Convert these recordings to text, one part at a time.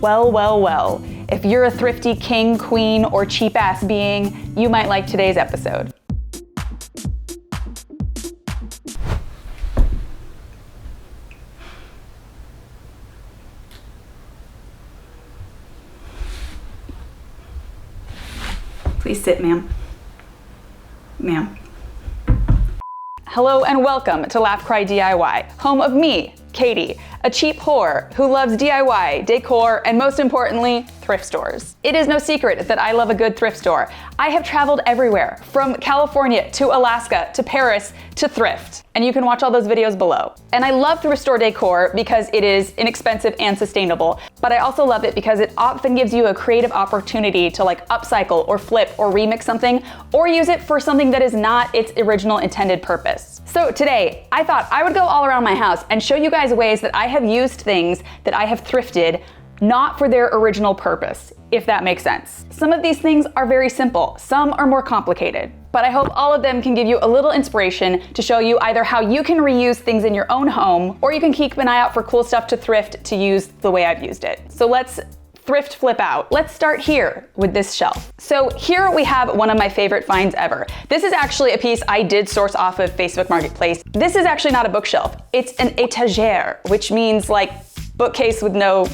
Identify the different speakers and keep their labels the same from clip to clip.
Speaker 1: Well, well, well. If you're a thrifty king, queen, or cheap-ass being, you might like today's episode. Please sit, ma'am. Ma'am. Hello and welcome to Laugh Cry DIY, home of me, Katie, a cheap whore who loves DIY, decor, and most importantly, thrift stores. It is no secret that I love a good thrift store. I have traveled everywhere, from California to Alaska to Paris to Thrift, and you can watch all those videos below. And I love thrift store decor because it is inexpensive and sustainable, but I also love it because it often gives you a creative opportunity to like upcycle or flip or remix something, or use it for something that is not its original intended purpose. So today, I thought I would go all around my house and show you guys ways that I have used things that I have thrifted not for their original purpose, if that makes sense. Some of these things are very simple, some are more complicated, but I hope all of them can give you a little inspiration to show you either how you can reuse things in your own home, or you can keep an eye out for cool stuff to thrift to use the way I've used it. So let's thrift flip out. Let's start here with this shelf. So here we have one of my favorite finds ever. This is actually a piece I did source off of Facebook Marketplace. This is actually not a bookshelf. It's an étagère, which means like bookcase with no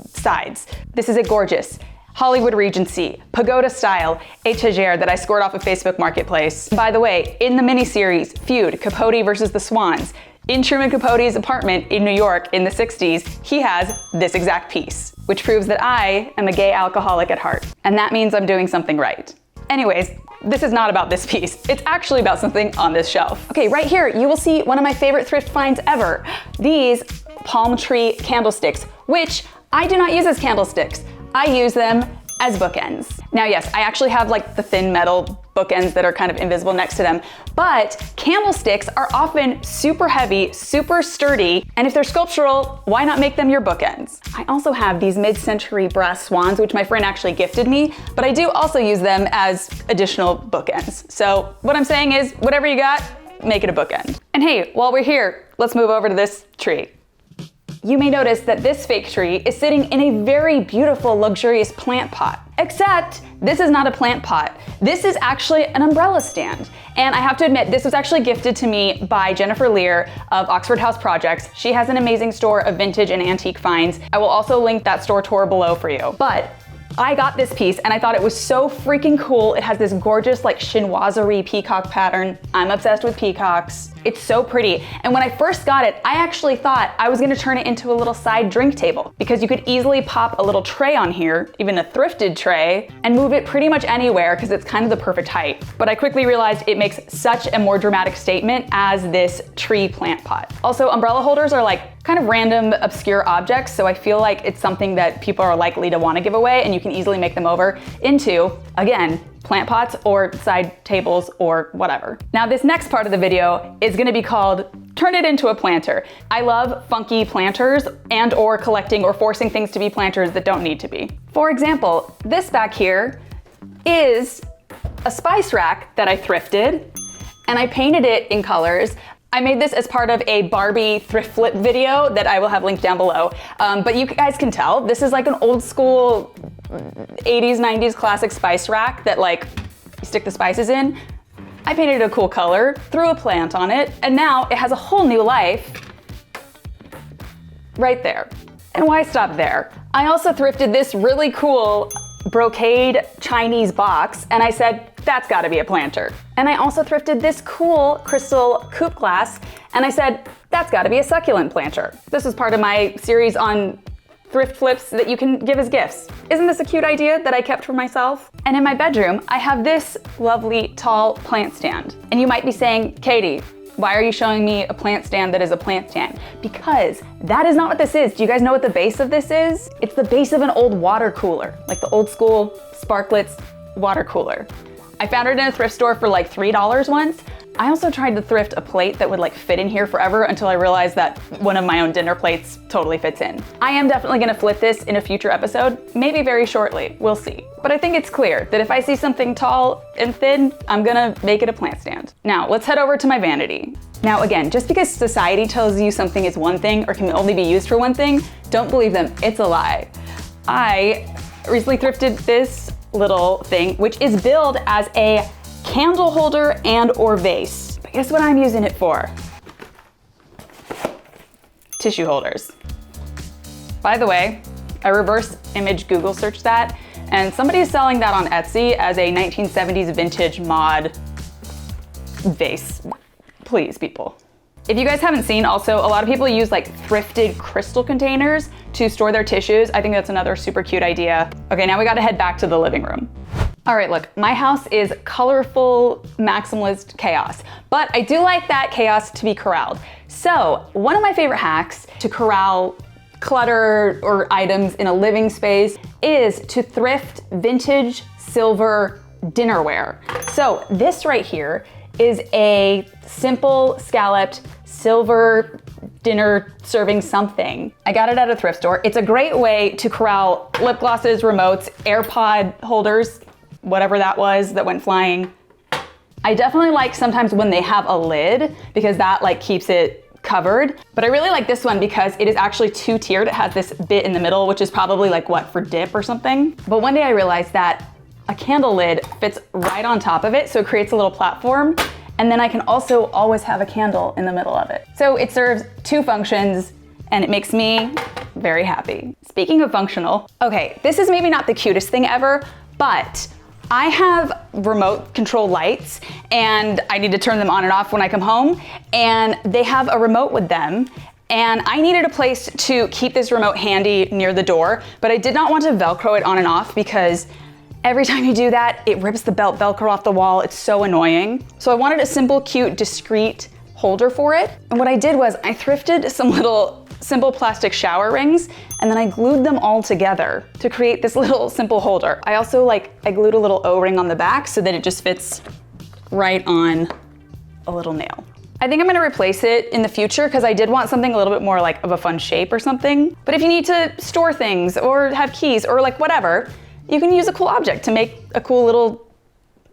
Speaker 1: sides. This is a gorgeous Hollywood Regency, pagoda style étagère that I scored off of Facebook Marketplace. By the way, in the miniseries Feud, Capote versus the Swans, in Truman Capote's apartment in New York in the 60s, he has this exact piece, which proves that I am a gay alcoholic at heart. And that means I'm doing something right. Anyways, this is not about this piece. It's actually about something on this shelf. Okay, right here, you will see one of my favorite thrift finds ever. These palm tree candlesticks, which I do not use as candlesticks. I use them as bookends. Now, yes, I actually have like the thin metal bookends that are kind of invisible next to them, but candlesticks are often super heavy, super sturdy, and if they're sculptural, why not make them your bookends? I also have these mid-century brass swans, which my friend actually gifted me, but I do also use them as additional bookends. So what I'm saying is, whatever you got, make it a bookend. And hey, while we're here, let's move over to this tree. You may notice that this fake tree is sitting in a very beautiful, luxurious plant pot. Except this is not a plant pot. This is actually an umbrella stand. And I have to admit, this was actually gifted to me by Jennifer Lear of Oxford House Projects. She has an amazing store of vintage and antique finds. I will also link that store tour below for you. But I got this piece and I thought it was so freaking cool. It has this gorgeous like chinoiserie peacock pattern. I'm obsessed with peacocks. It's so pretty. And when I first got it, I actually thought I was gonna turn it into a little side drink table because you could easily pop a little tray on here, even a thrifted tray, and move it pretty much anywhere because it's kind of the perfect height. But I quickly realized it makes such a more dramatic statement as this tree plant pot. Also, umbrella holders are like kind of random, obscure objects, so I feel like it's something that people are likely to want to give away, and you can easily make them over into, again, plant pots or side tables or whatever. Now this next part of the video is gonna be called Turn It Into a Planter. I love funky planters and or collecting or forcing things to be planters that don't need to be. For example, this back here is a spice rack that I thrifted and I painted it in colors. I made this as part of a Barbie thrift flip video that I will have linked down below. But you guys can tell, this is like an old school 80s, 90s classic spice rack that like you stick the spices in. I painted it a cool color, threw a plant on it, and now it has a whole new life right there. And why stop there? I also thrifted this really cool brocade Chinese box, and I said, that's gotta be a planter. And I also thrifted this cool crystal coupe glass, and I said, that's gotta be a succulent planter. This was part of my series on thrift flips that you can give as gifts. Isn't this a cute idea that I kept for myself? And in my bedroom, I have this lovely tall plant stand. And you might be saying, Katie, why are you showing me a plant stand that is a plant stand? Because that is not what this is. Do you guys know what the base of this is? It's the base of an old water cooler, like the old school Sparklets water cooler. I found it in a thrift store for like $3 once. I also tried to thrift a plate that would like fit in here forever until I realized that one of my own dinner plates totally fits in. I am definitely gonna flip this in a future episode, maybe very shortly, we'll see. But I think it's clear that if I see something tall and thin, I'm gonna make it a plant stand. Now, let's head over to my vanity. Now again, just because society tells you something is one thing or can only be used for one thing, don't believe them, it's a lie. I recently thrifted this little thing, which is billed as a candle holder and or vase. But guess what I'm using it for? Tissue holders. By the way, I reverse image Google searched that, and somebody is selling that on Etsy as a 1970s vintage mod vase. Please, people. If you guys haven't seen, also, a lot of people use like thrifted crystal containers to store their tissues. I think that's another super cute idea. Okay, now we gotta head back to the living room. All right, look, my house is colorful, maximalist chaos, but I do like that chaos to be corralled. So one of my favorite hacks to corral clutter or items in a living space is to thrift vintage silver dinnerware. So this right here is a simple scalloped silver dinner serving something. I got it at a thrift store. It's a great way to corral lip glosses, remotes, AirPod holders, whatever that was that went flying. I definitely like sometimes when they have a lid because that like keeps it covered, but I really like this one because it is actually two-tiered. It has this bit in the middle, which is probably like what, for dip or something. But one day I realized that a candle lid fits right on top of it, so it creates a little platform, and then I can also always have a candle in the middle of it. So it serves two functions, and it makes me very happy. Speaking of functional, okay, this is maybe not the cutest thing ever, but I have remote control lights and I need to turn them on and off when I come home, and they have a remote with them, and I needed a place to keep this remote handy near the door, but I did not want to Velcro it on and off because every time you do that, it rips the belt Velcro off the wall. It's so annoying. So I wanted a simple, cute, discreet holder for it. And what I did was I thrifted some little simple plastic shower rings, and then I glued them all together to create this little simple holder. I also I glued a little O-ring on the back so that it just fits right on a little nail. I think I'm gonna replace it in the future because I did want something a little bit more like of a fun shape or something. But if you need to store things or have keys or like whatever, you can use a cool object to make a cool little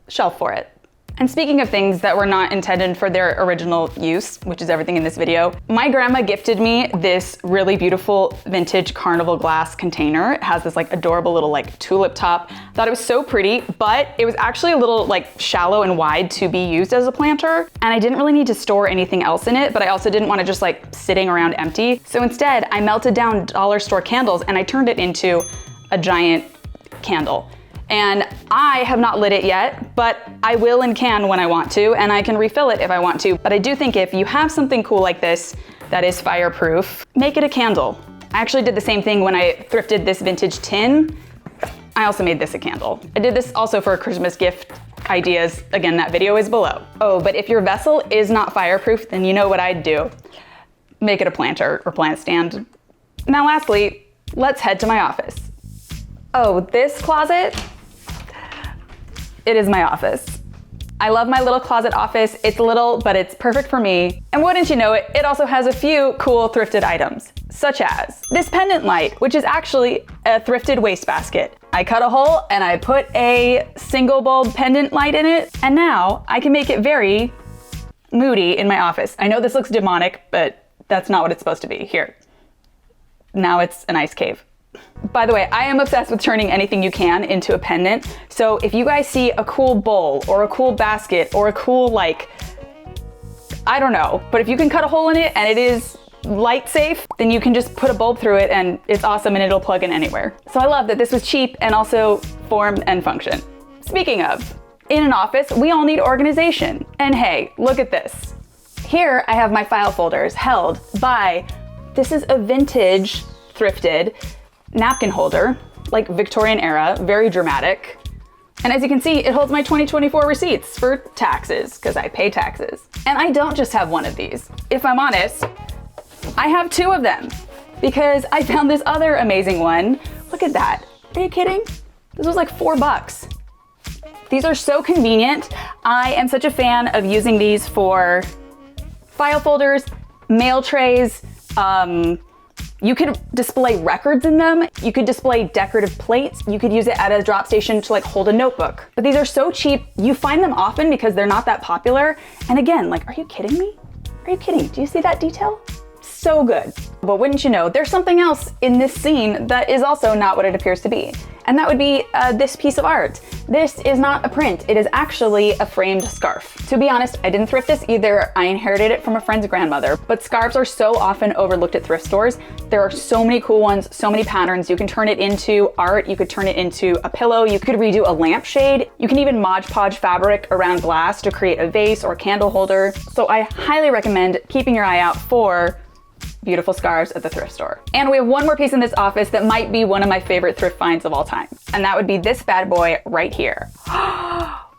Speaker 1: shelf for it. And speaking of things that were not intended for their original use, which is everything in this video, my grandma gifted me this really beautiful vintage carnival glass container. It has this like adorable little like tulip top. Thought it was so pretty, but it was actually a little like shallow and wide to be used as a planter. And I didn't really need to store anything else in it, but I also didn't want to just like sitting around empty. So instead I melted down dollar store candles and I turned it into a giant candle. And I have not lit it yet, but I will and can when I want to, and I can refill it if I want to. But I do think if you have something cool like this that is fireproof, make it a candle. I actually did the same thing when I thrifted this vintage tin. I also made this a candle. I did this also for Christmas gift ideas. Again, that video is below. Oh, but if your vessel is not fireproof, then you know what I'd do. Make it a planter or plant stand. Now lastly, let's head to my office. Oh, this closet, it is my office. I love my little closet office. It's little, but it's perfect for me. And wouldn't you know it, it also has a few cool thrifted items, such as this pendant light, which is actually a thrifted wastebasket. I cut a hole and I put a single bulb pendant light in it, and now I can make it very moody in my office. I know this looks demonic, but that's not what it's supposed to be. Here, now it's an ice cave. By the way, I am obsessed with turning anything you can into a pendant. So if you guys see a cool bowl or a cool basket or a cool I don't know, but if you can cut a hole in it and it is light safe, then you can just put a bulb through it and it's awesome and it'll plug in anywhere. So I love that this was cheap and also form and function. Speaking of, in an office, we all need organization. And hey, look at this. Here I have my file folders held by, this is a vintage thrifted napkin holder, like Victorian era, very dramatic. And as you can see, it holds my 2024 receipts for taxes, because I pay taxes. And I don't just have one of these. If I'm honest, I have two of them, because I found this other amazing one. Look at that. Are you kidding? This was like $4. These are so convenient. I am such a fan of using these for file folders, mail trays, you could display records in them. You could display decorative plates. You could use it at a drop station to hold a notebook. But these are so cheap. You find them often because they're not that popular. And again, are you kidding me? Are you kidding? Do you see that detail? so good. But wouldn't you know, there's something else in this scene that is also not what it appears to be. And that would be this piece of art. This is not a print, it is actually a framed scarf. To be honest, I didn't thrift this either. I inherited it from a friend's grandmother, but scarves are so often overlooked at thrift stores. There are so many cool ones, so many patterns. You can turn it into art, you could turn it into a pillow, you could redo a lampshade, you can even Mod Podge fabric around glass to create a vase or candle holder. So I highly recommend keeping your eye out for beautiful scarves at the thrift store. And we have one more piece in this office that might be one of my favorite thrift finds of all time. And that would be this bad boy right here.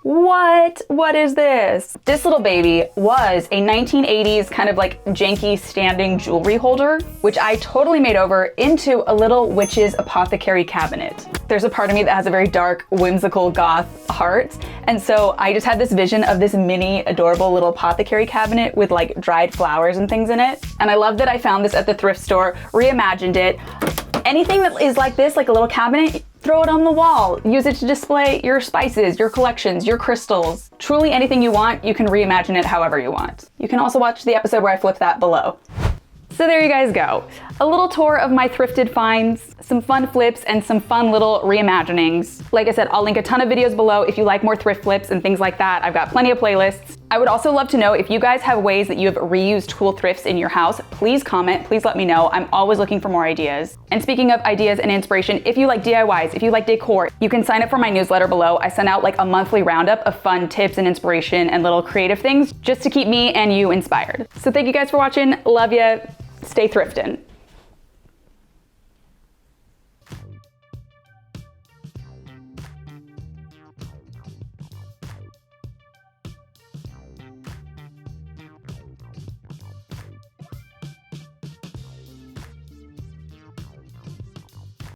Speaker 1: What is this? This little baby was a 1980s kind of like janky standing jewelry holder, which I totally made over into a little witch's apothecary cabinet. There's a part of me that has a very dark, whimsical goth heart. And so I just had this vision of this mini adorable little apothecary cabinet with like dried flowers and things in it. And I love that I found this at the thrift store, reimagined it. Anything that is like this, like a little cabinet, throw it on the wall. Use it to display your spices, your collections, your crystals. Truly anything you want, you can reimagine it however you want. You can also watch the episode where I flip that below. So there you guys go. A little tour of my thrifted finds, some fun flips, and some fun little reimaginings. Like I said, I'll link a ton of videos below if you like more thrift flips and things like that. I've got plenty of playlists. I would also love to know if you guys have ways that you have reused cool thrifts in your house. Please comment, please let me know. I'm always looking for more ideas. And speaking of ideas and inspiration, if you like DIYs, if you like decor, you can sign up for my newsletter below. I send out like a monthly roundup of fun tips and inspiration and little creative things just to keep me and you inspired. So thank you guys for watching. Love ya. Stay thrifting.